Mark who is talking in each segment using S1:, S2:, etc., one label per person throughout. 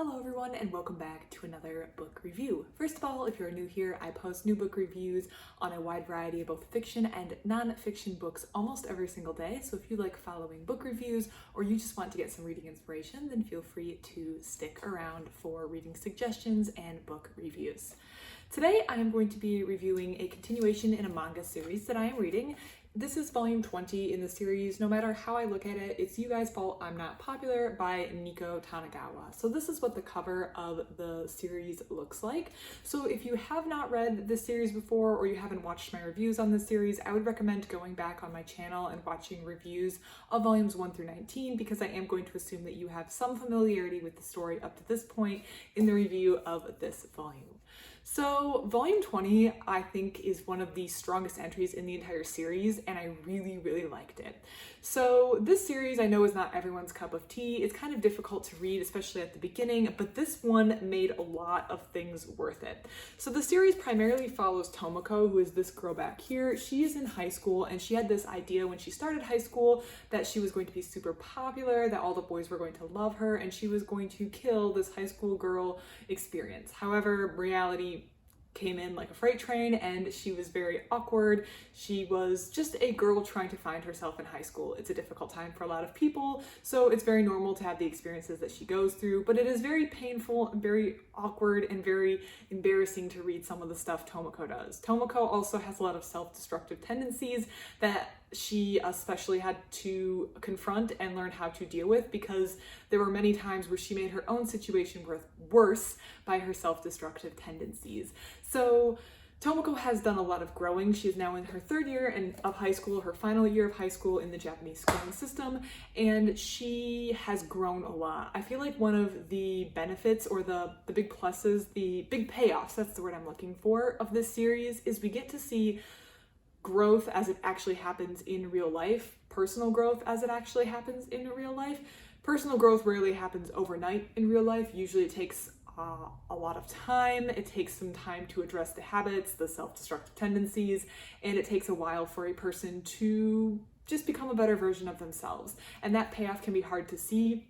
S1: Hello everyone and welcome back to another book review. First of all, if you're new here, I post new book reviews on a wide variety of both fiction and non-fiction books almost every single day. So if you like following book reviews or you just want to get some reading inspiration, then feel free to stick around for reading suggestions and book reviews. Today I am going to be reviewing a continuation in a manga series that I am reading. This is volume 20 in the series. No matter how I look at it, it's you guys' fault I'm not popular by Nico Tanigawa. So this is what the cover of the series looks like. So if you have not read this series before or you haven't watched my reviews on this series, I would recommend going back on my channel and watching reviews of volumes 1 through 19 because I am going to assume that you have some familiarity with the story up to this point in the review of this volume. So volume 20, I think, is one of the strongest entries in the entire series, and I really liked it. So this series I know is not everyone's cup of tea. It's kind of difficult to read, especially at the beginning, but this one made a lot of things worth it. So the series primarily follows Tomoko, who is this girl back here. She is in high school, and she had this idea when she started high school that she was going to be super popular, that all the boys were going to love her, and she was going to kill this high school girl experience. However, reality came in like a freight train and she was very awkward. She was just a girl trying to find herself in high school. It's a difficult time for a lot of people, so it's very normal to have the experiences that she goes through, but it is very painful and very awkward and very embarrassing to read some of the stuff Tomoko does. Tomoko also has a lot of self-destructive tendencies that she especially had to confront and learn how to deal with because there were many times where she made her own situation worse by her self-destructive tendencies. So Tomoko has done a lot of growing. She is now in her third year of high school, her final year of high school in the Japanese schooling system, and she has grown a lot. I feel like one of the benefits or the big pluses, the big payoffs, that's the word I'm looking for, of this series is we get to see growth as it actually happens in real life, personal growth as it actually happens in real life. Personal growth rarely happens overnight in real life. Usually it takes a lot of time. It takes some time to address the habits, the self-destructive tendencies, and it takes a while for a person to just become a better version of themselves. And that payoff can be hard to see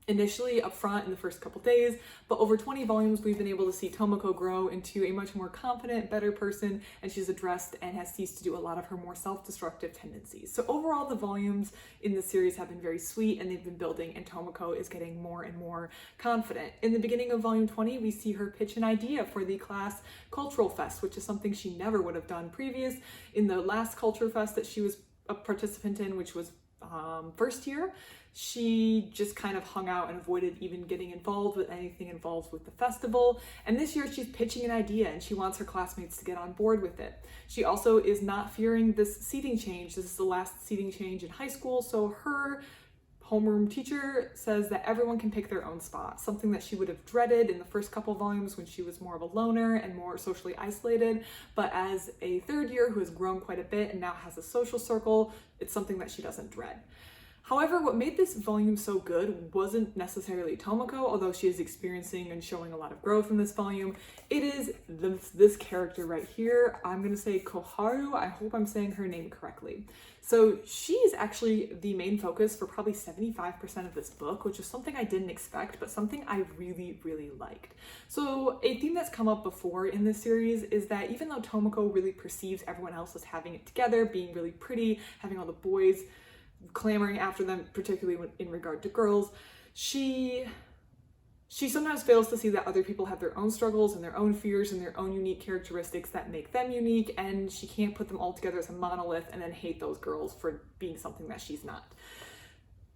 S1: initially up front in the first couple days, but over 20 volumes we've been able to see Tomoko grow into a much more confident, better person, and she's addressed and has ceased to do a lot of her more self-destructive tendencies. So overall the volumes in the series have been very sweet and they've been building, and Tomoko is getting more and more confident. In the beginning of volume 20 we see her pitch an idea for the class cultural fest, which is something she never would have done previous. In the last culture fest that she was a participant in, which was first year, she just kind of hung out and avoided even getting involved with anything involved with the festival. And this year she's pitching an idea and she wants her classmates to get on board with it. She also is not fearing this seating change. This is the last seating change in high school, so her homeroom teacher says that everyone can pick their own spot, something that she would have dreaded in the first couple volumes when she was more of a loner and more socially isolated. But as a third year who has grown quite a bit and now has a social circle, it's something that she doesn't dread. However, what made this volume so good wasn't necessarily Tomoko, although she is experiencing and showing a lot of growth in this volume. It is this character right here. I'm going to say Koharu. I hope I'm saying her name correctly. So she is actually the main focus for probably 75% of this book, which is something I didn't expect, but something I really liked. So a theme that's come up before in this series is that even though Tomoko really perceives everyone else as having it together, being really pretty, having all the boys clamoring after them, particularly in regard to girls, she sometimes fails to see that other people have their own struggles and their own fears and their own unique characteristics that make them unique, and she can't put them all together as a monolith and then hate those girls for being something that she's not.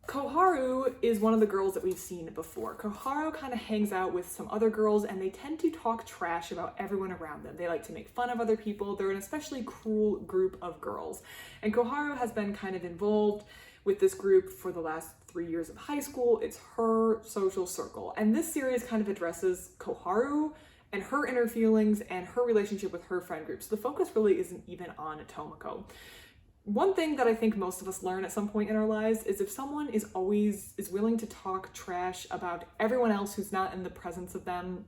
S1: Koharu is one of the girls that we've seen before. Koharu kind of hangs out with some other girls and they tend to talk trash about everyone around them. They like to make fun of other people. They're an especially cruel group of girls. And Koharu has been kind of involved with this group for the last 3 years of high school. It's her social circle. And this series kind of addresses Koharu and her inner feelings and her relationship with her friend group. So the focus really isn't even on Tomoko. One thing that I think most of us learn at some point in our lives is if someone is willing to talk trash about everyone else who's not in the presence of them,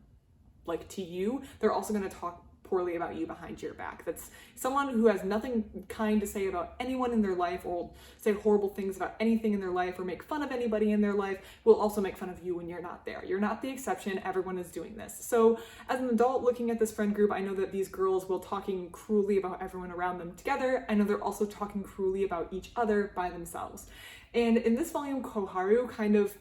S1: like to you, they're also going to talk poorly about you behind your back. That's someone who has nothing kind to say about anyone in their life, or will say horrible things about anything in their life, or make fun of anybody in their life, will also make fun of you when you're not there. You're not the exception. Everyone is doing this. So as an adult looking at this friend group, I know that these girls, while talking cruelly about everyone around them together, I know they're also talking cruelly about each other by themselves. And in this volume, Koharu kind of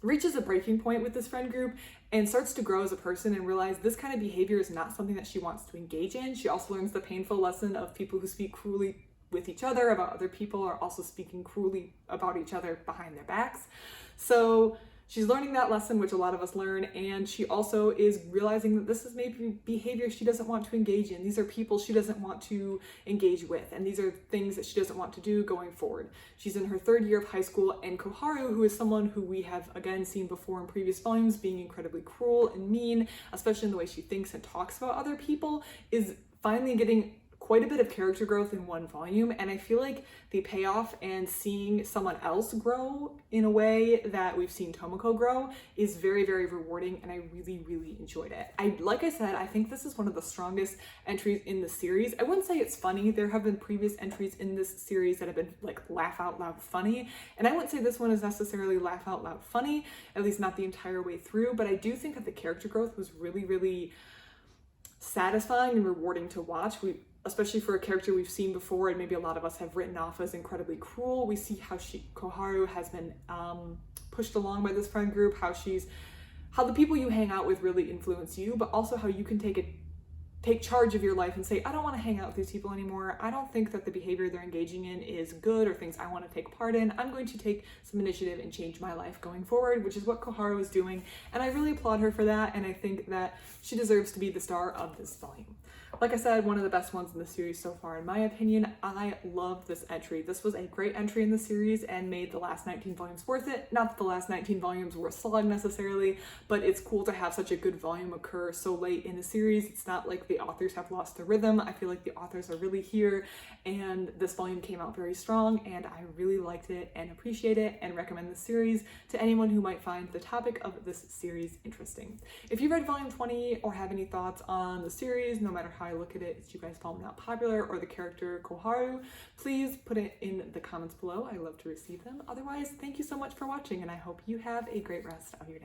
S1: reaches a breaking point with this friend group and starts to grow as a person and realize this kind of behavior is not something that she wants to engage in. She also learns the painful lesson of people who speak cruelly with each other about other people are also speaking cruelly about each other behind their backs. So she's learning that lesson, which a lot of us learn, and she also is realizing that this is maybe behavior she doesn't want to engage in. These are people she doesn't want to engage with, and these are things that she doesn't want to do going forward. She's in her 3rd year of high school, and Koharu, who is someone who we have again seen before in previous volumes being incredibly cruel and mean, especially in the way she thinks and talks about other people, is finally getting quite a bit of character growth in one volume, and I feel like the payoff and seeing someone else grow in a way that we've seen Tomoko grow is very, very rewarding, and I really, really enjoyed it. Like I said, I think this is one of the strongest entries in the series. I wouldn't say it's funny. There have been previous entries in this series that have been like laugh out loud funny, and I wouldn't say this one is necessarily laugh out loud funny, at least not the entire way through, but I do think that the character growth was really, really satisfying and rewarding to watch. Especially for a character we've seen before and maybe a lot of us have written off as incredibly cruel. We see how Koharu has been pushed along by this friend group, how the people you hang out with really influence you, but also how you can take charge of your life and say, I don't want to hang out with these people anymore. I don't think that the behavior they're engaging in is good or things I want to take part in. I'm going to take some initiative and change my life going forward, which is what Koharu is doing. And I really applaud her for that. And I think that she deserves to be the star of this volume. Like I said, one of the best ones in the series so far, in my opinion. I love this entry. This was a great entry in the series and made the last 19 volumes worth it. Not that the last 19 volumes were a slog necessarily, but it's cool to have such a good volume occur so late in the series. It's not like the authors have lost the rhythm. I feel like the authors are really here, and this volume came out very strong, and I really liked it and appreciate it and recommend this series to anyone who might find the topic of this series interesting. If you read volume 20 or have any thoughts on the series, no matter how I look at it, it's you guys found not popular or the character Koharu, please put it in the comments below. I love to receive them. Otherwise, thank you so much for watching, and I hope you have a great rest of your day.